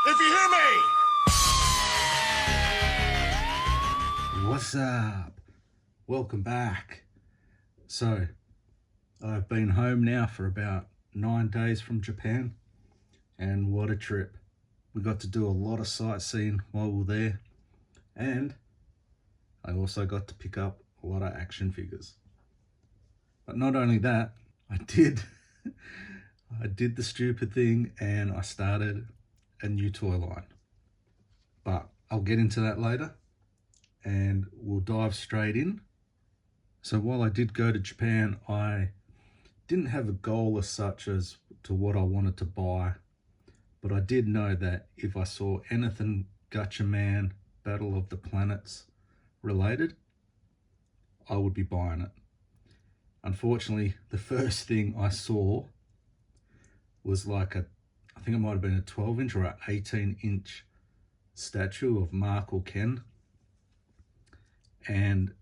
If you hear me! What's up? Welcome back. So, I've been home now for about 9 days from Japan, and what a trip. We got to do a lot of sightseeing while we were there, and I also got to pick up a lot of action figures. But not only that, I did the stupid thing and I started a new toy line. But I'll get into that later and we'll dive straight in. So while I did go to Japan, I didn't have a goal as such as to what I wanted to buy, but I did know that if I saw anything Gatchaman, Battle of the Planets related, I would be buying it. Unfortunately, the first thing I saw was like I think it might have been a 12-inch or an 18-inch statue of Mark or Ken, and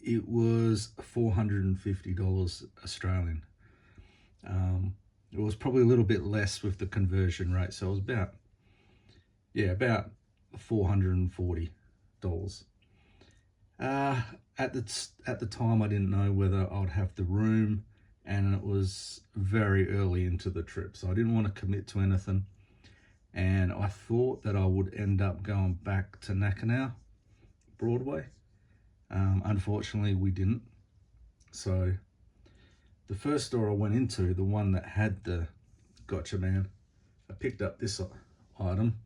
it was $450 Australian. It was probably a little bit less with the conversion rate, so it was about $440. At the time, I didn't know whether I'd have the room, and it was very early into the trip, so I didn't want to commit to anything. And I thought that I would end up going back to Nakanow Broadway. Unfortunately, we didn't. So the first store I went into, the one that had the Gatchaman, I picked up this item,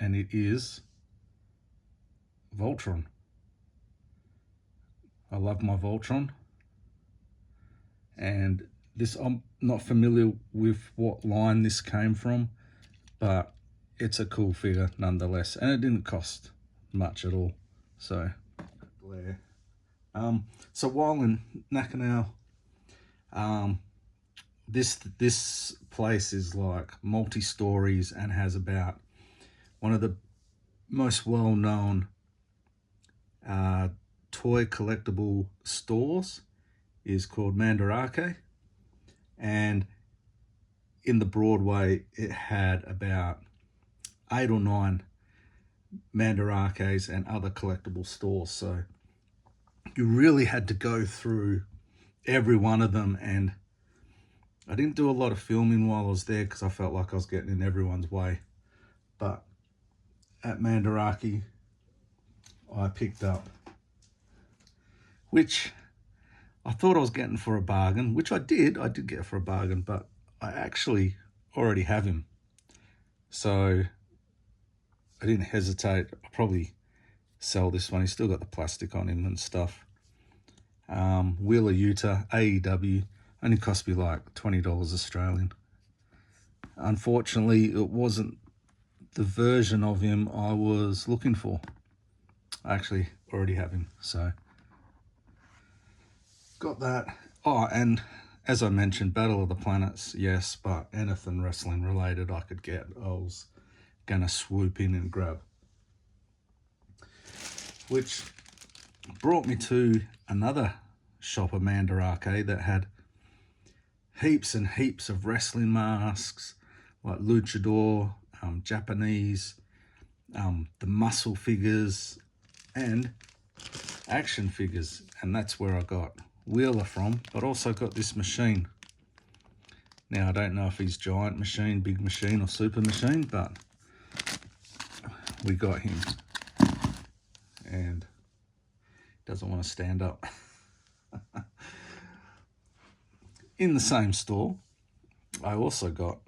and it is Voltron. I love my Voltron, and this, I'm not familiar with what line this came from, but it's a cool figure nonetheless, and it didn't cost much at all. So glare. So while in Nakanow, this place is like multi-stories and has about one of the most well-known toy collectible stores is called Mandarake, and in the Broadway it had about 8 or 9 Mandarakes and other collectible stores, so you really had to go through every one of them. And I didn't do a lot of filming while I was there because I felt like I was getting in everyone's way, but at Mandarake I picked up, which I thought I was getting for a bargain, which I did get for a bargain, but I actually already have him. So I didn't hesitate. I'll probably sell this one. He's still got the plastic on him and stuff. Wheeler Yuta, AEW, only cost me like $20 Australian. Unfortunately, it wasn't the version of him I was looking for. I actually already have him, so got that. Oh, and as I mentioned, Battle of the Planets, yes, but anything wrestling related I could get, I was gonna swoop in and grab. Which brought me to another shop of Mandarake that had heaps and heaps of wrestling masks, like luchador, Japanese, the muscle figures, and action figures. And that's where I got Wheeler from, but also got this machine. Now, I don't know if he's giant machine, big machine, or super machine, but we got him. And doesn't want to stand up. In the same store, I also got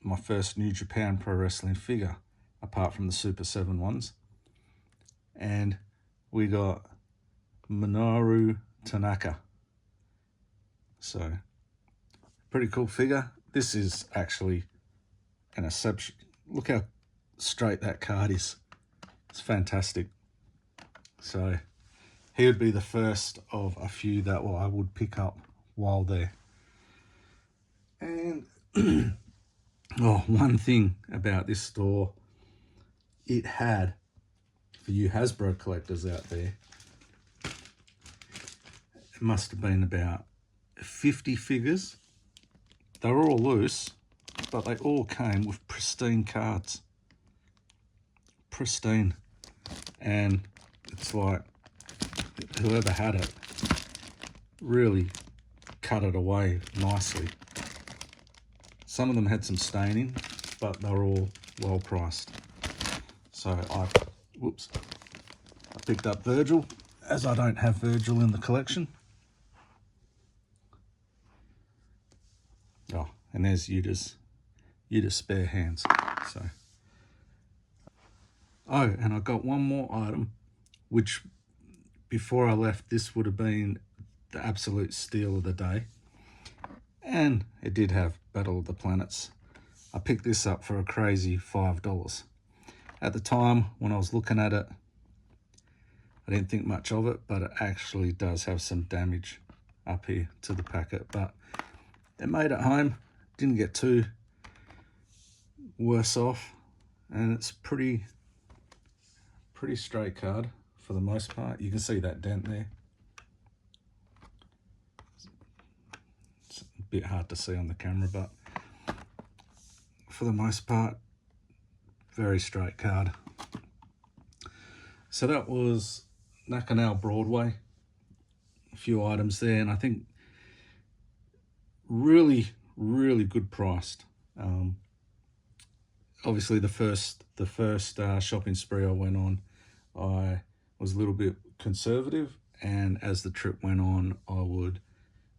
my first New Japan Pro Wrestling figure, apart from the Super 7 ones. And we got Minoru Tanaka. So, pretty cool figure. This is actually an exception. Look how straight that card is. It's fantastic. So he would be the first of a few that I would pick up while there. And one thing about this store, it had, for you Hasbro collectors out there, must have been about 50 figures. They were all loose, but they all came with pristine cards. Pristine. And it's like whoever had it really cut it away nicely. Some of them had some staining, but they were all well priced. So I picked up Virgil, as I don't have Virgil in the collection. Oh, and there's Yuda's spare hands. So, oh, and I got one more item, which before I left, this would have been the absolute steal of the day. And it did have Battle of the Planets. I picked this up for a crazy $5. At the time, when I was looking at it, I didn't think much of it, but it actually does have some damage up here to the packet. But it made it home, didn't get too worse off, and it's pretty straight card for the most part. You can see that dent there. It's a bit hard to see on the camera, but for the most part, very straight card. So that was Nakanal Broadway. A few items there, and I think really good priced. Obviously the first shopping spree I went on, I was a little bit conservative, and as the trip went on, I would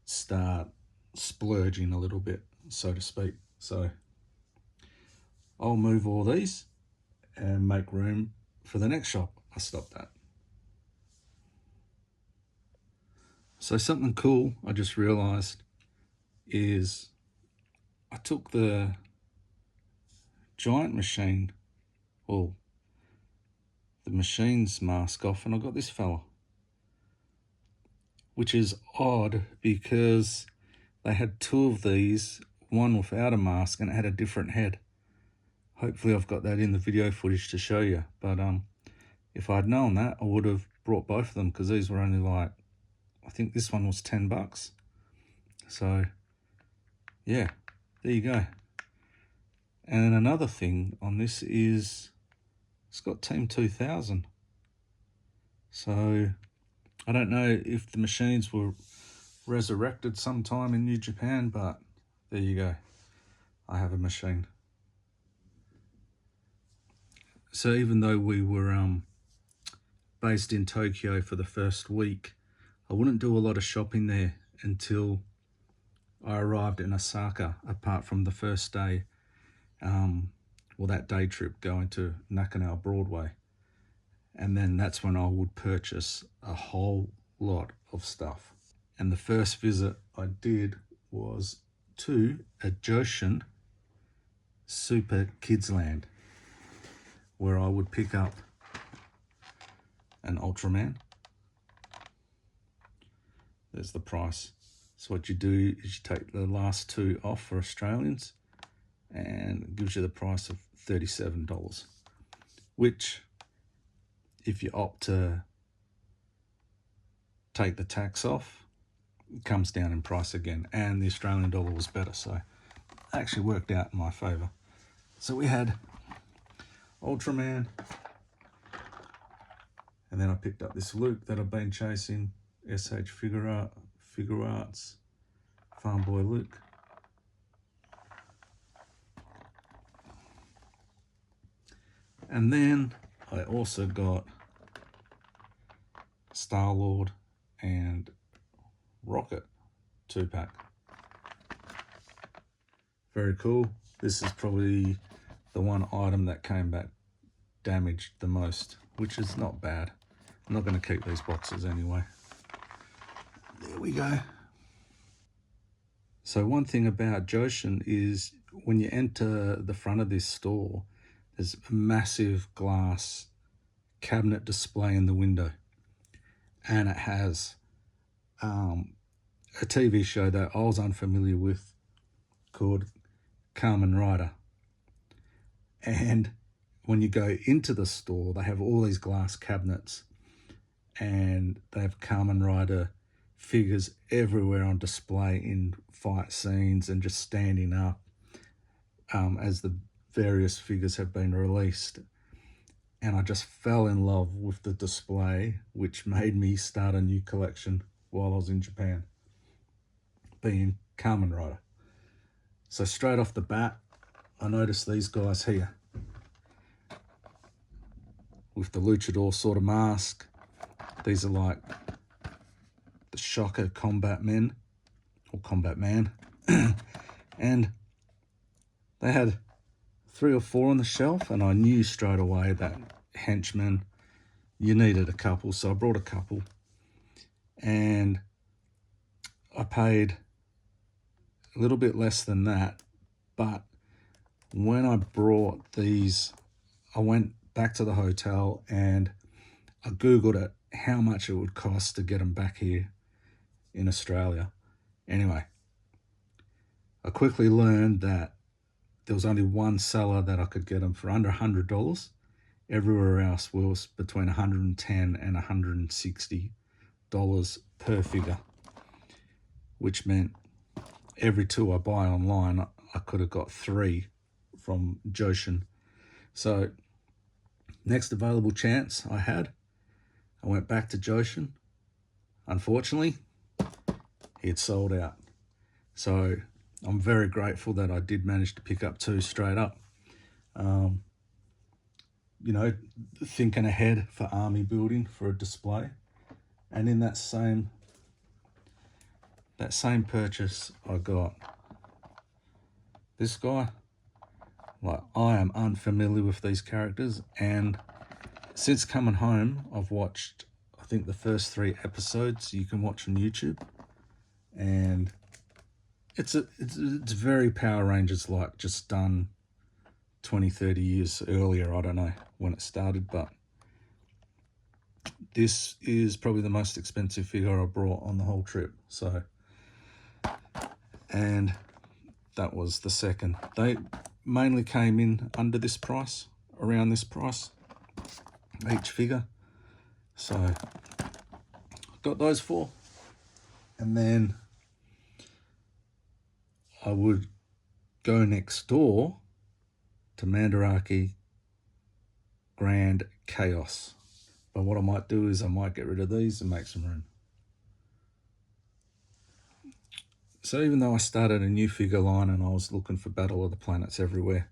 start splurging a little bit, so to speak. So I'll move all these and make room for the next shop I stopped at. So something cool I just realized is I took the giant machine, well, the machine's mask off, and I got this fella, which is odd because they had two of these, one without a mask, and it had a different head. Hopefully I've got that in the video footage to show you, but if I'd known that, I would have brought both of them, because these were only like, I think this one was $10. So yeah, there you go. And another thing on this is it's got Team 2000. So I don't know if the machines were resurrected sometime in New Japan, but there you go. I have a machine. So even though we were based in Tokyo for the first week, I wouldn't do a lot of shopping there until I arrived in Osaka, apart from the first day, well, that day trip going to Nakanal Broadway. And then that's when I would purchase a whole lot of stuff. And the first visit I did was to a Joshin Super Kids Land, where I would pick up an Ultraman. There's the price. So what you do is you take the last two off for Australians, and it gives you the price of $37, which, if you opt to take the tax off, it comes down in price again, and the Australian dollar was better, so it actually worked out in my favour. So we had Ultraman, and then I picked up this Luke that I've been chasing, SH Figure Arts, Farm Boy Luke. And then I also got Star-Lord and Rocket 2-pack. Very cool. This is probably the one item that came back damaged the most, which is not bad. I'm not going to keep these boxes anyway. There we go. So one thing about Joshin is when you enter the front of this store, there's a massive glass cabinet display in the window, and it has a TV show that I was unfamiliar with called Kamen Rider. And when you go into the store, they have all these glass cabinets, and they have Kamen Rider figures everywhere on display in fight scenes and just standing up. as the various figures have been released. And I just fell in love with the display, which made me start a new collection while I was in Japan, being Kamen Rider. So straight off the bat, I noticed these guys here with the luchador sort of mask. These are like the Shocker Combat Men, or Combat Man. And they had 3 or 4 on the shelf, and I knew straight away that henchman, you needed a couple, so I brought a couple. And I paid a little bit less than that, but when I brought these, I went back to the hotel and I googled it, how much it would cost to get them back here in Australia. Anyway, I quickly learned that there was only one seller that I could get them for under $100. Everywhere else was between $110 and $160 per figure, which meant every 2 I buy online, I could have got 3 from Joshin. So next available chance I had, I went back to Joshin. Unfortunately, he had sold out. So I'm very grateful that I did manage to pick up 2 straight up. You know, thinking ahead for army building for a display. And in that same purchase, I got this guy. Like, I am unfamiliar with these characters, and since coming home, I've watched, I think, the first 3 episodes you can watch on YouTube, and it's very Power Rangers like, just done 20-30 years earlier. I don't know when it started, but this is probably the most expensive figure I brought on the whole trip. So, and that was the second. They mainly came in under this price, around this price, each figure. So got those 4, and then I would go next door to Mandarake Grand Chaos. But what I might do is I might get rid of these and make some room. So even though I started a new figure line and I was looking for Battle of the Planets everywhere,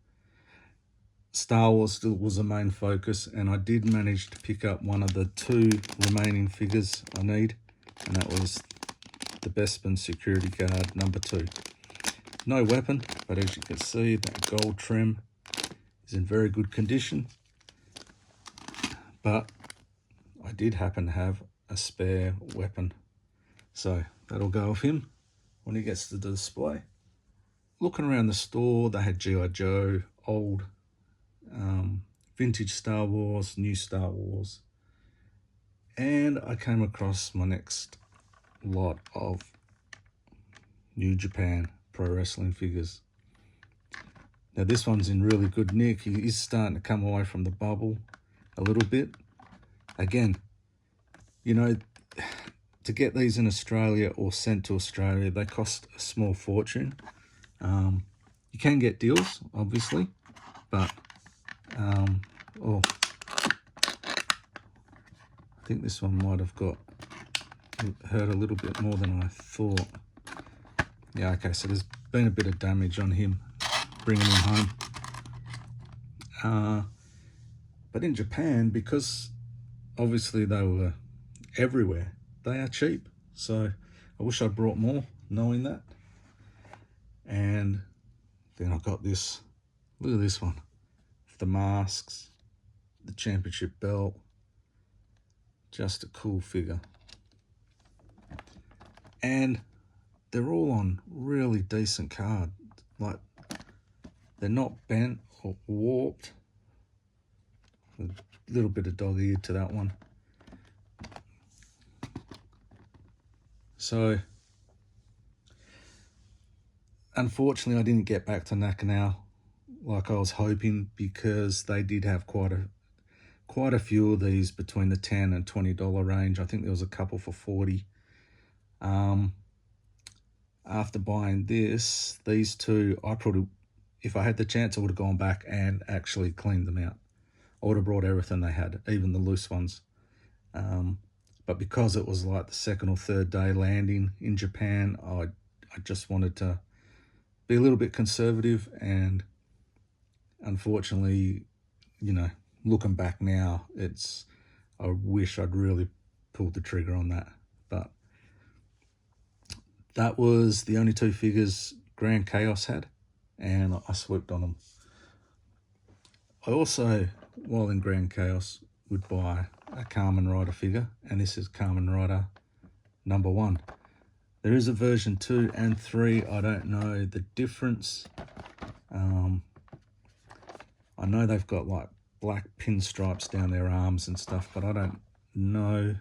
Star Wars still was a main focus, and I did manage to pick up one of the 2 remaining figures I need, and that was the Bespin Security Guard number 2. No weapon, but as you can see, that gold trim is in very good condition. But I did happen to have a spare weapon, so that'll go with him when he gets to the display. Looking around the store, they had G.I. Joe, old, vintage Star Wars, new Star Wars, and I came across my next lot of New Japan Pro Wrestling figures. Now this one's in really good nick. He is starting to come away from the bubble a little bit. Again, you know, to get these in Australia or sent to Australia, they cost a small fortune. You can get deals, obviously, but I think this one might have hurt a little bit more than I thought. Yeah, okay, so there's been a bit of damage on him, bringing him home. But in Japan, because obviously they were everywhere, they are cheap. So I wish I brought more, knowing that. And then I got this, look at this one, the masks, the championship belt, just a cool figure. And they're all on really decent card. Like, they're not bent or warped. A little bit of dog-eared to that one. So, unfortunately, I didn't get back to Nakanow like I was hoping, because they did have quite a few of these between the $10 and $20 range. I think there was a couple for $40. After buying these 2, I if I had the chance, I would have gone back and actually cleaned them out. I would have brought everything they had, even the loose ones. But because it was like the second or third day landing in Japan, I just wanted to be a little bit conservative, and unfortunately, you know, looking back now, I wish I'd really pulled the trigger on that. But that was the only two figures Grand Chaos had, and I swooped on them. I also, while in Grand Chaos, would buy a Kamen Rider figure, and this is Kamen Rider #1. There is a version 2 and 3. I don't know the difference. I know they've got like black pinstripes down their arms and stuff, but I don't know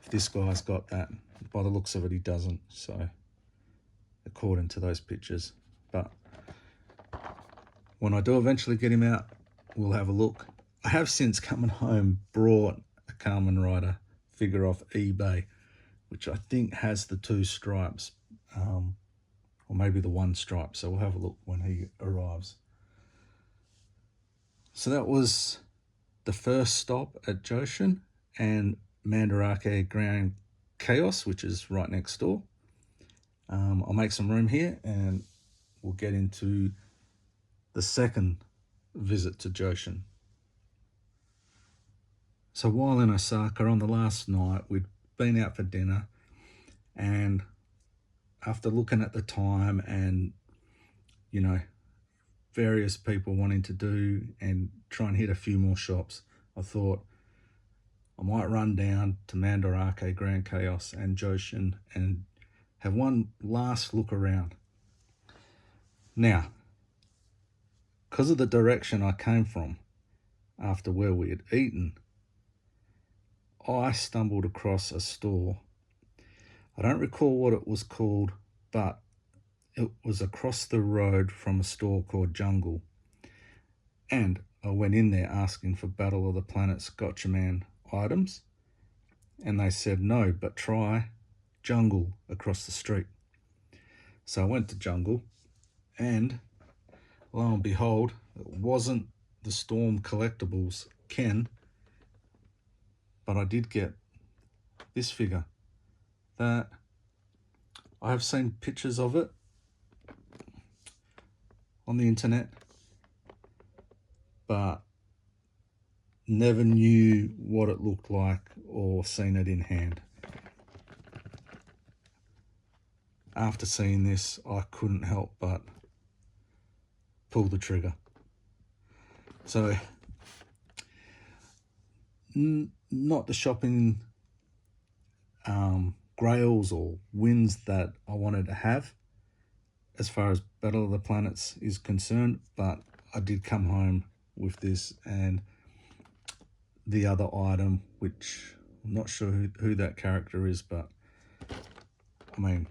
if this guy's got that. By the looks of it, he doesn't, so according to those pictures. But when I do eventually get him out, we'll have a look. I have since coming home brought a Kamen Rider figure off eBay, which I think has the 2 stripes, or maybe the 1 stripe, so we'll have a look when he arrives. So that was the first stop at Joshin and Mandarake Grand Chaos, which is right next door. I'll make some room here and we'll get into the second visit to Joshin. So while in Osaka on the last night, we'd been out for dinner, and after looking at the time and, you know, various people wanting to do and try and hit a few more shops, I thought I might run down to Mandarake Grand Chaos and Joshin and have one last look around. Now, because of the direction I came from after where we had eaten, I stumbled across a store. I don't recall what it was called, but it was across the road from a store called Jungle. And I went in there asking for Battle of the Planets Gotcha Man items, and they said no, but try Jungle across the street. So I went to Jungle, and lo and behold, it wasn't the Storm Collectibles Ken, but I did get this figure that I have seen pictures of it on the internet, but never knew what it looked like or seen it in hand. After seeing this, I couldn't help but pull the trigger. So, not the shopping grails or wins that I wanted to have as far as Battle of the Planets is concerned, but I did come home with this and the other item, which I'm not sure who that character is, but I mean,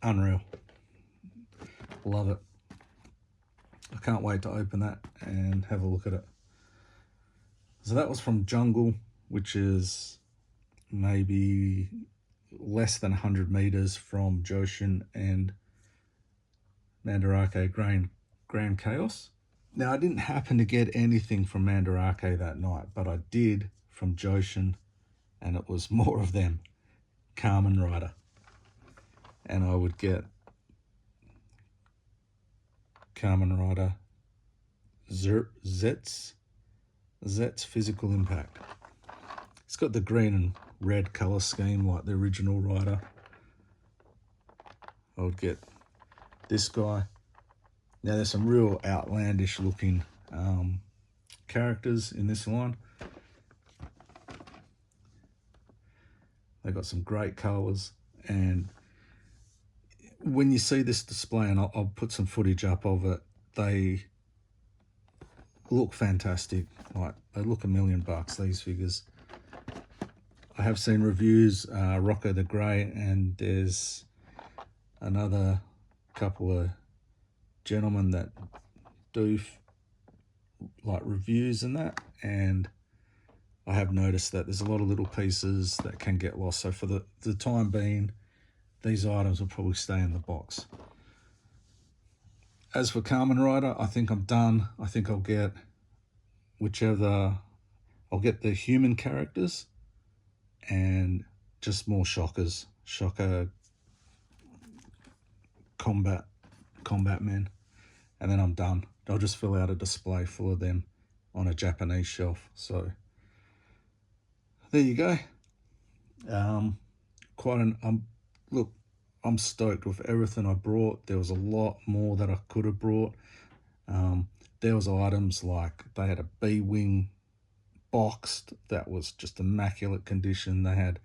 unreal. Love it. I can't wait to open that and have a look at it. So that was from Jungle, which is maybe less than 100 meters from Joshin and Mandarake Grand Chaos. Now, I didn't happen to get anything from Mandarake that night, but I did from Joshin, and it was more of them, Kamen Rider. And I would get Kamen Rider Zet's Physical Impact. It's got the green and red colour scheme like the original Rider. I would get this guy. Now there's some real outlandish looking characters in this line. They got some great colours, and when you see this display, and I'll put some footage up of it, they look fantastic. Like, they look $1 million, these figures. I have seen reviews, Rocco the Grey, and there's another couple of gentlemen that do like reviews and that, and I have noticed that there's a lot of little pieces that can get lost. So for the time being, these items will probably stay in the box. as for Kamen Rider, I think I'm done. I think I'll get I'll get the human characters and just more shocker combat men, and then I'm done. I'll just fill out a display full of them on a Japanese shelf. So there you go. Look, I'm stoked with everything I brought. There was a lot more that I could have brought. There was items like they had a B-wing boxed that was just immaculate condition. They had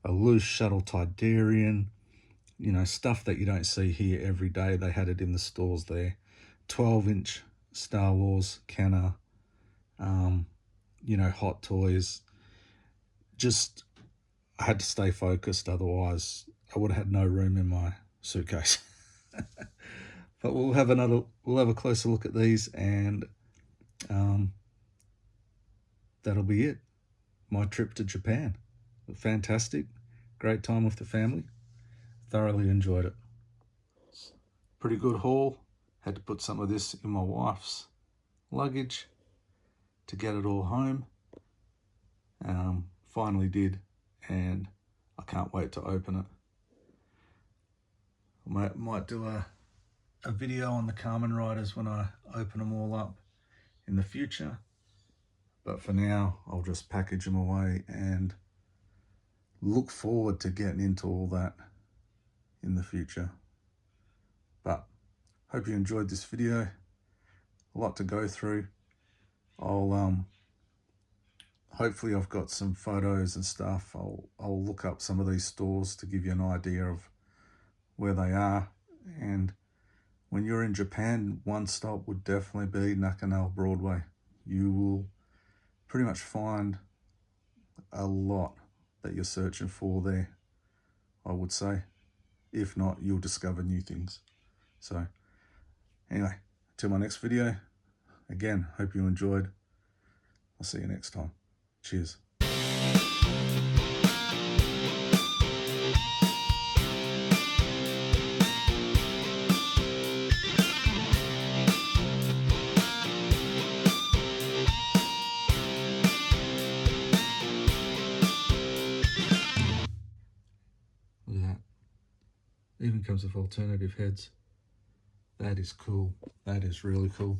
a loose shuttle Tidarian, you know, stuff that you don't see here every day. They had it in the stores there. 12-inch Star Wars Kenner, you know, Hot Toys. Just, I had to stay focused, otherwise I would have had no room in my suitcase. But we'll have a closer look at these, and that'll be it. My trip to Japan. Fantastic. Great time with the family. Thoroughly enjoyed it. Pretty good haul. Had to put some of this in my wife's luggage to get it all home. Finally did, and I can't wait to open it. I might do a video on the Kamen Riders when I open them all up in the future. But for now, I'll just package them away and look forward to getting into all that in the future. But hope you enjoyed this video. A lot to go through. Hopefully I've got some photos and stuff. I'll look up some of these stores to give you an idea of where they are. And when you're in Japan, one stop would definitely be Nakano Broadway. You will pretty much find a lot that you're searching for there, I would say. If not, you'll discover new things. So anyway, till my next video, again, hope you enjoyed. I'll see you next time. Cheers. Look at that. Even comes with alternative heads. That is cool. That is really cool.